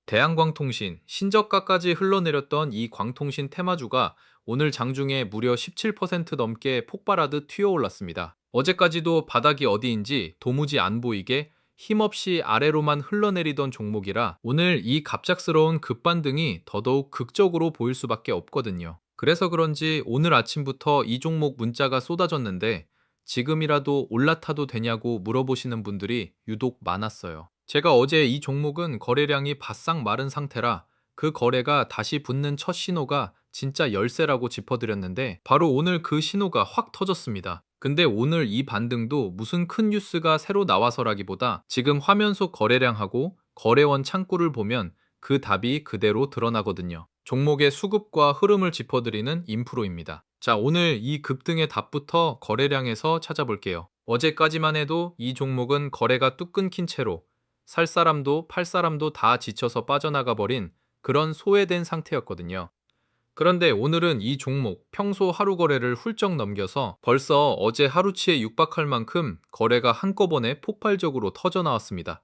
대한광통신, 신저가까지 흘러내렸던 이 광통신 테마주가 오늘 장중에 무려 17% 넘게 폭발하듯 튀어올랐습니다. 어제까지도 바닥이 어디인지 도무지 안 보이게 힘없이 아래로만 흘러내리던 종목이라 오늘 이 갑작스러운 급반등이 더더욱 극적으로 보일 수밖에 없거든요. 그래서 그런지 오늘 아침부터 이 종목 문자가 쏟아졌는데 지금이라도 올라타도 되냐고 물어보시는 분들이 유독 많았어요. 제가 어제 이 종목은 거래량이 바싹 마른 상태라 그 거래가 다시 붙는 첫 신호가 진짜 열세라고 짚어드렸는데 바로 오늘 그 신호가 확 터졌습니다. 근데 오늘 이 반등도 무슨 큰 뉴스가 새로 나와서라기보다 지금 화면 속 거래량하고 거래원 창구를 보면 그 답이 그대로 드러나거든요. 종목의 수급과 흐름을 짚어드리는 인프로입니다. 자, 오늘 이 급등의 답부터 거래량에서 찾아볼게요. 어제까지만 해도 이 종목은 거래가 뚝 끊긴 채로 살 사람도 팔 사람도 다 지쳐서 빠져나가 버린 그런 소외된 상태였거든요. 그런데 오늘은 이 종목 평소 하루 거래를 훌쩍 넘겨서 벌써 어제 하루치에 육박할 만큼 거래가 한꺼번에 폭발적으로 터져 나왔습니다.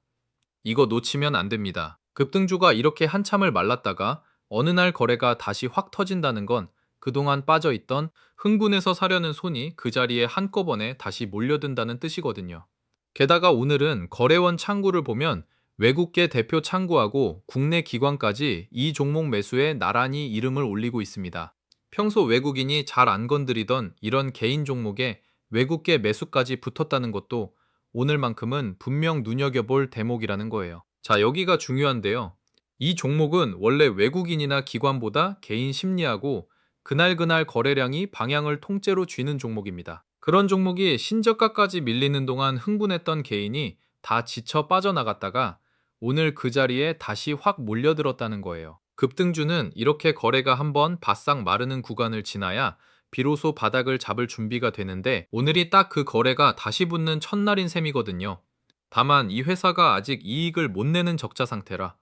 이거 놓치면 안 됩니다. 급등주가 이렇게 한참을 말랐다가 어느 날 거래가 다시 확 터진다는 건 그동안 빠져있던 흥분해서 사려는 손이 그 자리에 한꺼번에 다시 몰려든다는 뜻이거든요. 게다가 오늘은 거래원 창구를 보면 외국계 대표 창구하고 국내 기관까지 이 종목 매수에 나란히 이름을 올리고 있습니다. 평소 외국인이 잘 안 건드리던 이런 개인 종목에 외국계 매수까지 붙었다는 것도 오늘만큼은 분명 눈여겨볼 대목이라는 거예요. 자, 여기가 중요한데요. 이 종목은 원래 외국인이나 기관보다 개인 심리하고 그날그날 거래량이 방향을 통째로 쥐는 종목입니다. 그런 종목이 신저가까지 밀리는 동안 흥분했던 개인이 다 지쳐 빠져나갔다가 오늘 그 자리에 다시 확 몰려들었다는 거예요. 급등주는 이렇게 거래가 한번 바싹 마르는 구간을 지나야 비로소 바닥을 잡을 준비가 되는데 오늘이 딱 그 거래가 다시 붙는 첫날인 셈이거든요. 다만 이 회사가 아직 이익을 못 내는 적자 상태라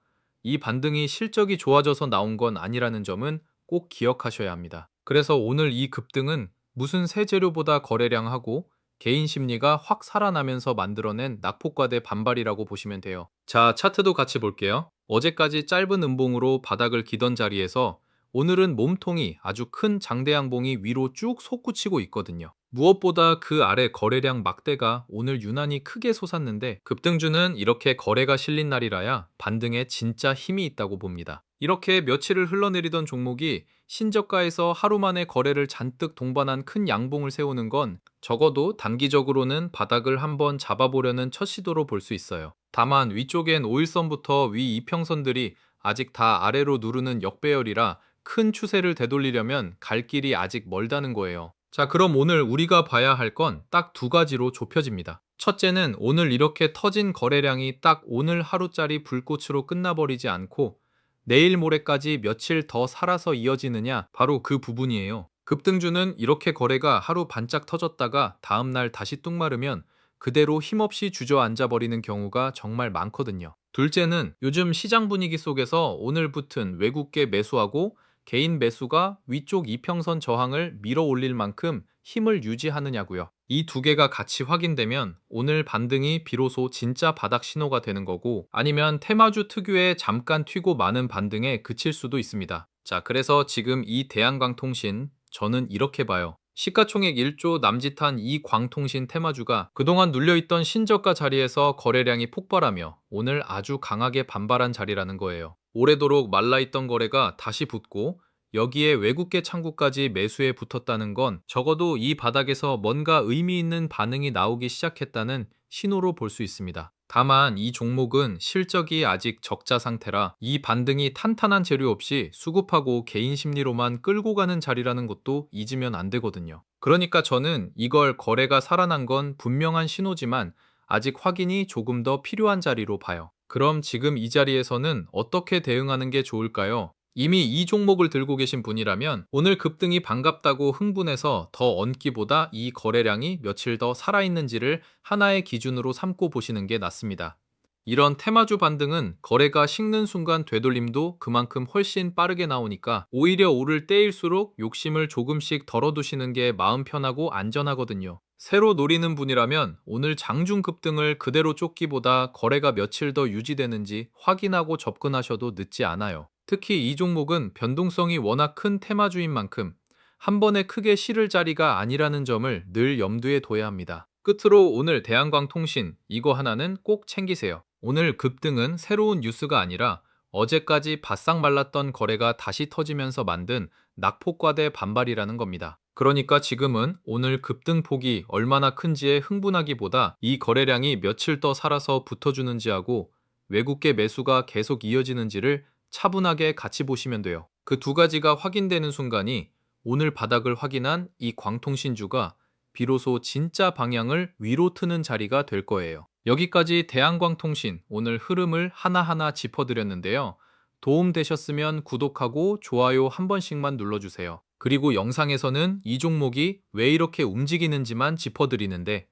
이 반등이 실적이 좋아져서 나온 건 아니라는 점은 꼭 기억하셔야 합니다. 그래서 오늘 이 급등은 무슨 새 재료보다 거래량하고 개인 심리가 확 살아나면서 만들어낸 낙폭과대 반발이라고 보시면 돼요. 자, 차트도 같이 볼게요. 어제까지 짧은 음봉으로 바닥을 기던 자리에서 오늘은 몸통이 아주 큰 장대양봉이 위로 쭉 솟구치고 있거든요. 무엇보다 그 아래 거래량 막대가 오늘 유난히 크게 솟았는데 급등주는 이렇게 거래가 실린 날이라야 반등에 진짜 힘이 있다고 봅니다. 이렇게 며칠을 흘러내리던 종목이 신저가에서 하루 만에 거래를 잔뜩 동반한 큰 양봉을 세우는 건 적어도 단기적으로는 바닥을 한번 잡아보려는 첫 시도로 볼 수 있어요. 다만 위쪽엔 5일선부터 위 이평선들이 아직 다 아래로 누르는 역배열이라 큰 추세를 되돌리려면 갈 길이 아직 멀다는 거예요. 자, 그럼 오늘 우리가 봐야 할 건 딱 두 가지로 좁혀집니다. 첫째는 오늘 이렇게 터진 거래량이 딱 오늘 하루짜리 불꽃으로 끝나버리지 않고 내일 모레까지 며칠 더 살아서 이어지느냐, 바로 그 부분이에요. 급등주는 이렇게 거래가 하루 반짝 터졌다가 다음날 다시 뚝 마르면 그대로 힘없이 주저앉아 버리는 경우가 정말 많거든요. 둘째는 요즘 시장 분위기 속에서 오늘 붙은 외국계 매수하고 개인 매수가 위쪽 이평선 저항을 밀어 올릴 만큼 힘을 유지하느냐고요. 이 두 개가 같이 확인되면 오늘 반등이 비로소 진짜 바닥 신호가 되는 거고 아니면 테마주 특유의 잠깐 튀고 마는 반등에 그칠 수도 있습니다. 자, 그래서 지금 이 대한광통신 저는 이렇게 봐요. 시가총액 1조 남짓한 이 광통신 테마주가 그동안 눌려있던 신저가 자리에서 거래량이 폭발하며 오늘 아주 강하게 반발한 자리라는 거예요. 오래도록 말라있던 거래가 다시 붙고 여기에 외국계 창구까지 매수에 붙었다는 건 적어도 이 바닥에서 뭔가 의미 있는 반응이 나오기 시작했다는 신호로 볼 수 있습니다. 다만 이 종목은 실적이 아직 적자 상태라 이 반등이 탄탄한 재료 없이 수급하고 개인 심리로만 끌고 가는 자리라는 것도 잊으면 안 되거든요. 그러니까 저는 이걸 거래가 살아난 건 분명한 신호지만 아직 확인이 조금 더 필요한 자리로 봐요. 그럼 지금 이 자리에서는 어떻게 대응하는 게 좋을까요? 이미 이 종목을 들고 계신 분이라면 오늘 급등이 반갑다고 흥분해서 더 얹기보다 이 거래량이 며칠 더 살아있는지를 하나의 기준으로 삼고 보시는 게 낫습니다. 이런 테마주 반등은 거래가 식는 순간 되돌림도 그만큼 훨씬 빠르게 나오니까 오히려 오를 때일수록 욕심을 조금씩 덜어두시는 게 마음 편하고 안전하거든요. 새로 노리는 분이라면 오늘 장중 급등을 그대로 쫓기보다 거래가 며칠 더 유지되는지 확인하고 접근하셔도 늦지 않아요. 특히 이 종목은 변동성이 워낙 큰 테마주인 만큼 한 번에 크게 실을 자리가 아니라는 점을 늘 염두에 둬야 합니다. 끝으로 오늘 대한광통신 이거 하나는 꼭 챙기세요. 오늘 급등은 새로운 뉴스가 아니라 어제까지 바싹 말랐던 거래가 다시 터지면서 만든 낙폭과대 반발이라는 겁니다. 그러니까 지금은 오늘 급등폭이 얼마나 큰지에 흥분하기보다 이 거래량이 며칠 더 살아서 붙어주는지 하고 외국계 매수가 계속 이어지는지를 차분하게 같이 보시면 돼요. 그 두 가지가 확인되는 순간이 오늘 바닥을 확인한 이 광통신주가 비로소 진짜 방향을 위로 트는 자리가 될 거예요. 여기까지 대한광통신 오늘 흐름을 하나하나 짚어드렸는데요. 도움 되셨으면 구독하고 좋아요 한 번씩만 눌러주세요. 그리고 영상에서는 이 종목이 왜 이렇게 움직이는지만 짚어드리는데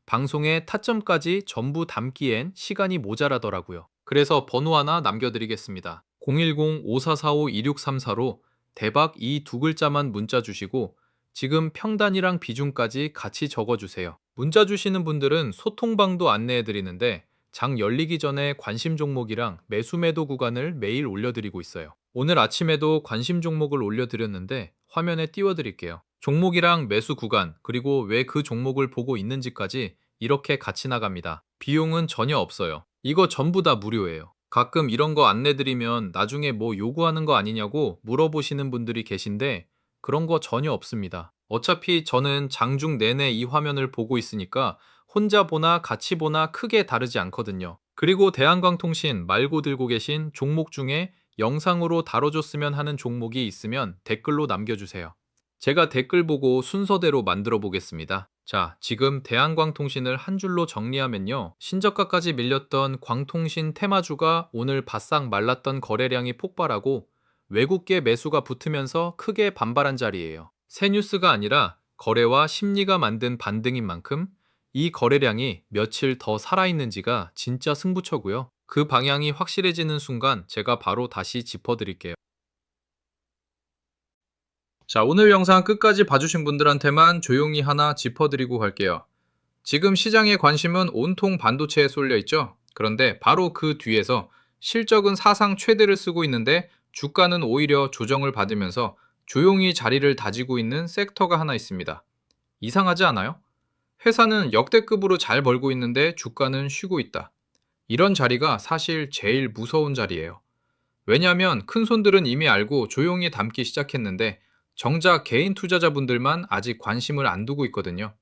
방송의 타점까지 전부 담기엔 시간이 모자라더라고요. 그래서 번호 하나 남겨드리겠습니다. 010-5445-2634로 대박 이 두 글자만 문자 주시고 지금 평단이랑 비중까지 같이 적어주세요. 문자 주시는 분들은 소통방도 안내해드리는데 장 열리기 전에 관심 종목이랑 매수 매도 구간을 매일 올려드리고 있어요. 오늘 아침에도 관심 종목을 올려드렸는데 화면에 띄워드릴게요. 종목이랑 매수 구간 그리고 왜 그 종목을 보고 있는지까지 이렇게 같이 나갑니다. 비용은 전혀 없어요. 이거 전부 다 무료예요. 가끔 이런 거 안내드리면 나중에 뭐 요구하는 거 아니냐고 물어보시는 분들이 계신데 그런 거 전혀 없습니다. 어차피 저는 장중 내내 이 화면을 보고 있으니까 혼자 보나 같이 보나 크게 다르지 않거든요. 그리고 대한광통신 말고 들고 계신 종목 중에 영상으로 다뤄줬으면 하는 종목이 있으면 댓글로 남겨주세요. 제가 댓글 보고 순서대로 만들어 보겠습니다. 자, 지금 대한광통신을 한 줄로 정리하면요. 신저가까지 밀렸던 광통신 테마주가 오늘 바싹 말랐던 거래량이 폭발하고 외국계 매수가 붙으면서 크게 반발한 자리예요. 새 뉴스가 아니라 거래와 심리가 만든 반등인 만큼 이 거래량이 며칠 더 살아있는지가 진짜 승부처고요. 그 방향이 확실해지는 순간 제가 바로 다시 짚어드릴게요. 자, 오늘 영상 끝까지 봐주신 분들한테만 조용히 하나 짚어드리고 갈게요. 지금 시장의 관심은 온통 반도체에 쏠려 있죠. 그런데 바로 그 뒤에서 실적은 사상 최대를 쓰고 있는데 주가는 오히려 조정을 받으면서 조용히 자리를 다지고 있는 섹터가 하나 있습니다. 이상하지 않아요? 회사는 역대급으로 잘 벌고 있는데 주가는 쉬고 있다. 이런 자리가 사실 제일 무서운 자리예요. 왜냐하면 큰 손들은 이미 알고 조용히 담기 시작했는데 정작 개인 투자자분들만 아직 관심을 안 두고 있거든요.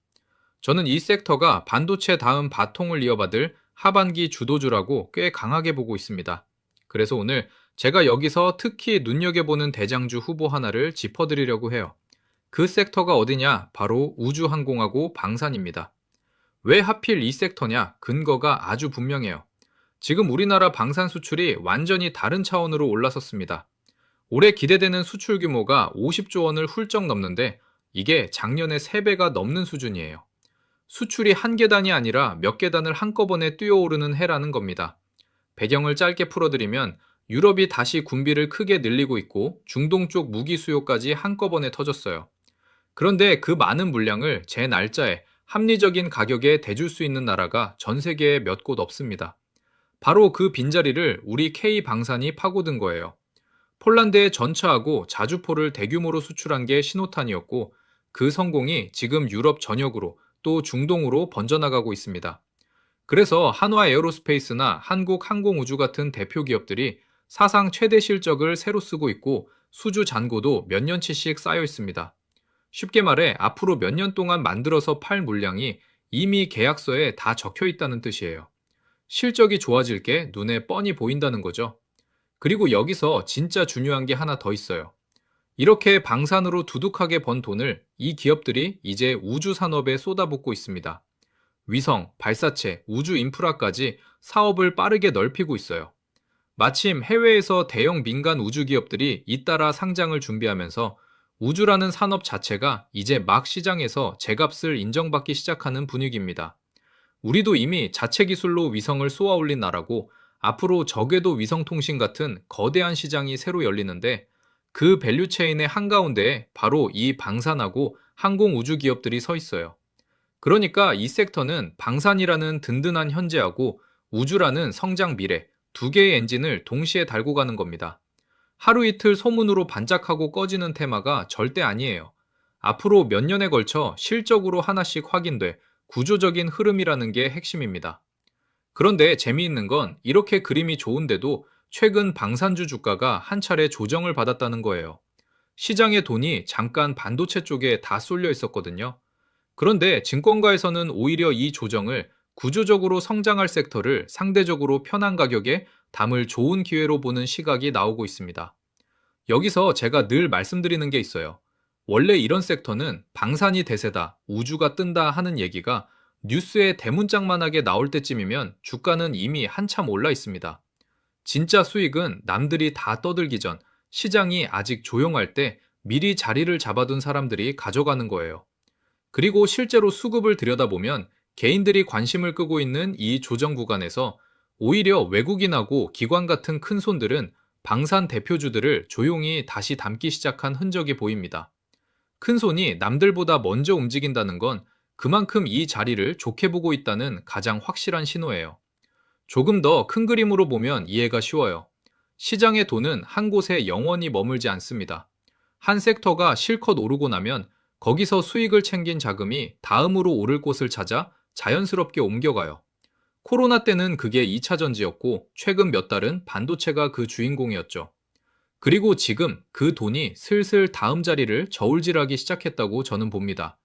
저는 이 섹터가 반도체 다음 바통을 이어받을 하반기 주도주라고 꽤 강하게 보고 있습니다. 그래서 오늘 제가 여기서 특히 눈여겨보는 대장주 후보 하나를 짚어드리려고 해요. 그 섹터가 어디냐? 바로 우주항공하고 방산입니다. 왜 하필 이 섹터냐? 근거가 아주 분명해요. 지금 우리나라 방산 수출이 완전히 다른 차원으로 올라섰습니다. 올해 기대되는 수출 규모가 50조 원을 훌쩍 넘는데 이게 작년의 3배가 넘는 수준이에요. 수출이 한 계단이 아니라 몇 계단을 한꺼번에 뛰어오르는 해라는 겁니다. 배경을 짧게 풀어드리면 유럽이 다시 군비를 크게 늘리고 있고 중동 쪽 무기 수요까지 한꺼번에 터졌어요. 그런데 그 많은 물량을 제 날짜에 합리적인 가격에 대줄 수 있는 나라가 전 세계에 몇 곳 없습니다. 바로 그 빈자리를 우리 K방산이 파고든 거예요. 폴란드에 전차하고 자주포를 대규모로 수출한 게 신호탄이었고 그 성공이 지금 유럽 전역으로 또 중동으로 번져나가고 있습니다. 그래서 한화 에어로스페이스나 한국항공우주 같은 대표 기업들이 사상 최대 실적을 새로 쓰고 있고 수주 잔고도 몇 년치씩 쌓여 있습니다. 쉽게 말해 앞으로 몇 년 동안 만들어서 팔 물량이 이미 계약서에 다 적혀 있다는 뜻이에요. 실적이 좋아질 게 눈에 뻔히 보인다는 거죠. 그리고 여기서 진짜 중요한 게 하나 더 있어요. 이렇게 방산으로 두둑하게 번 돈을 이 기업들이 이제 우주 산업에 쏟아붓고 있습니다. 위성, 발사체, 우주 인프라까지 사업을 빠르게 넓히고 있어요. 마침 해외에서 대형 민간 우주 기업들이 잇따라 상장을 준비하면서 우주라는 산업 자체가 이제 막 시장에서 제값을 인정받기 시작하는 분위기입니다. 우리도 이미 자체 기술로 위성을 쏘아 올린 나라고 앞으로 저궤도 위성통신 같은 거대한 시장이 새로 열리는데 그 밸류체인의 한가운데에 바로 이 방산하고 항공우주 기업들이 서 있어요. 그러니까 이 섹터는 방산이라는 든든한 현재하고 우주라는 성장 미래, 두 개의 엔진을 동시에 달고 가는 겁니다. 하루 이틀 소문으로 반짝하고 꺼지는 테마가 절대 아니에요. 앞으로 몇 년에 걸쳐 실적으로 하나씩 확인돼 구조적인 흐름이라는 게 핵심입니다. 그런데 재미있는 건 이렇게 그림이 좋은데도 최근 방산주 주가가 한 차례 조정을 받았다는 거예요. 시장의 돈이 잠깐 반도체 쪽에 다 쏠려 있었거든요. 그런데 증권가에서는 오히려 이 조정을 구조적으로 성장할 섹터를 상대적으로 편한 가격에 담을 좋은 기회로 보는 시각이 나오고 있습니다. 여기서 제가 늘 말씀드리는 게 있어요. 원래 이런 섹터는 방산이 대세다, 우주가 뜬다 하는 얘기가 뉴스에 대문짝만하게 나올 때쯤이면 주가는 이미 한참 올라 있습니다. 진짜 수익은 남들이 다 떠들기 전 시장이 아직 조용할 때 미리 자리를 잡아둔 사람들이 가져가는 거예요. 그리고 실제로 수급을 들여다보면 개인들이 관심을 끄고 있는 이 조정 구간에서 오히려 외국인하고 기관 같은 큰 손들은 방산 대표주들을 조용히 다시 담기 시작한 흔적이 보입니다. 큰 손이 남들보다 먼저 움직인다는 건 그만큼 이 자리를 좋게 보고 있다는 가장 확실한 신호예요. 조금 더 큰 그림으로 보면 이해가 쉬워요. 시장의 돈은 한 곳에 영원히 머물지 않습니다. 한 섹터가 실컷 오르고 나면 거기서 수익을 챙긴 자금이 다음으로 오를 곳을 찾아 자연스럽게 옮겨가요. 코로나 때는 그게 2차 전지였고 최근 몇 달은 반도체가 그 주인공이었죠. 그리고 지금 그 돈이 슬슬 다음 자리를 저울질하기 시작했다고 저는 봅니다.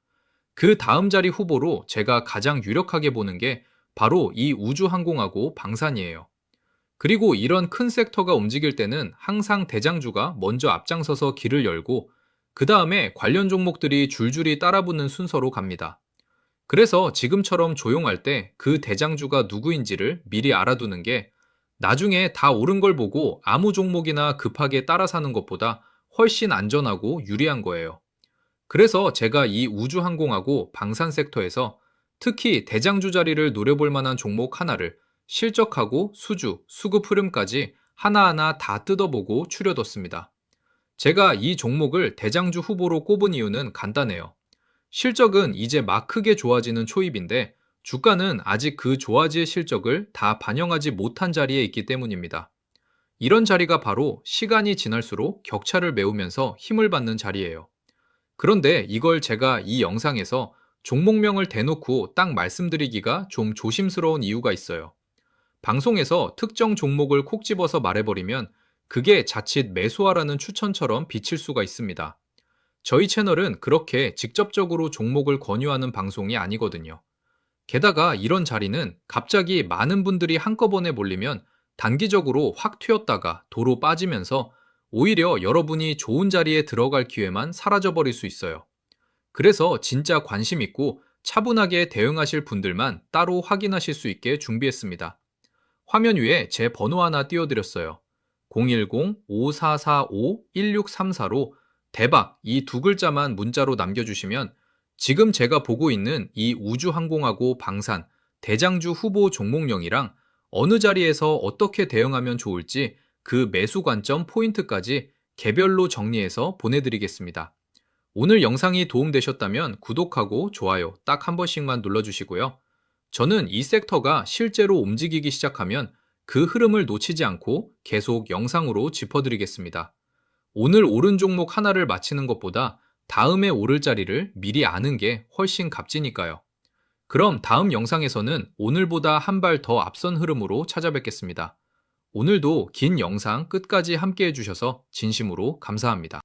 그 다음 자리 후보로 제가 가장 유력하게 보는 게 바로 이 우주항공하고 방산이에요. 그리고 이런 큰 섹터가 움직일 때는 항상 대장주가 먼저 앞장서서 길을 열고 그 다음에 관련 종목들이 줄줄이 따라붙는 순서로 갑니다. 그래서 지금처럼 조용할 때 그 대장주가 누구인지를 미리 알아두는 게 나중에 다 오른 걸 보고 아무 종목이나 급하게 따라 사는 것보다 훨씬 안전하고 유리한 거예요. 그래서 제가 이 우주항공하고 방산 섹터에서 특히 대장주 자리를 노려볼 만한 종목 하나를 실적하고 수주, 수급 흐름까지 하나하나 다 뜯어보고 추려뒀습니다. 제가 이 종목을 대장주 후보로 꼽은 이유는 간단해요. 실적은 이제 막 크게 좋아지는 초입인데 주가는 아직 그 좋아질 실적을 다 반영하지 못한 자리에 있기 때문입니다. 이런 자리가 바로 시간이 지날수록 격차를 메우면서 힘을 받는 자리예요. 그런데 이걸 제가 이 영상에서 종목명을 대놓고 딱 말씀드리기가 좀 조심스러운 이유가 있어요. 방송에서 특정 종목을 콕 집어서 말해버리면 그게 자칫 매수하라는 추천처럼 비칠 수가 있습니다. 저희 채널은 그렇게 직접적으로 종목을 권유하는 방송이 아니거든요. 게다가 이런 자리는 갑자기 많은 분들이 한꺼번에 몰리면 단기적으로 확 튀었다가 도로 빠지면서 오히려 여러분이 좋은 자리에 들어갈 기회만 사라져버릴 수 있어요. 그래서 진짜 관심 있고 차분하게 대응하실 분들만 따로 확인하실 수 있게 준비했습니다. 화면 위에 제 번호 하나 띄워드렸어요. 010-5445-1634로 대박 이 두 글자만 문자로 남겨주시면 지금 제가 보고 있는 이 우주항공하고 방산, 대장주 후보 종목명이랑 어느 자리에서 어떻게 대응하면 좋을지 그 매수 관점 포인트까지 개별로 정리해서 보내드리겠습니다. 오늘 영상이 도움되셨다면 구독하고 좋아요 딱 한 번씩만 눌러주시고요. 저는 이 섹터가 실제로 움직이기 시작하면 그 흐름을 놓치지 않고 계속 영상으로 짚어드리겠습니다. 오늘 오른 종목 하나를 맞히는 것보다 다음에 오를 자리를 미리 아는 게 훨씬 값지니까요. 그럼 다음 영상에서는 오늘보다 한 발 더 앞선 흐름으로 찾아뵙겠습니다. 오늘도 긴 영상 끝까지 함께 해주셔서 진심으로 감사합니다.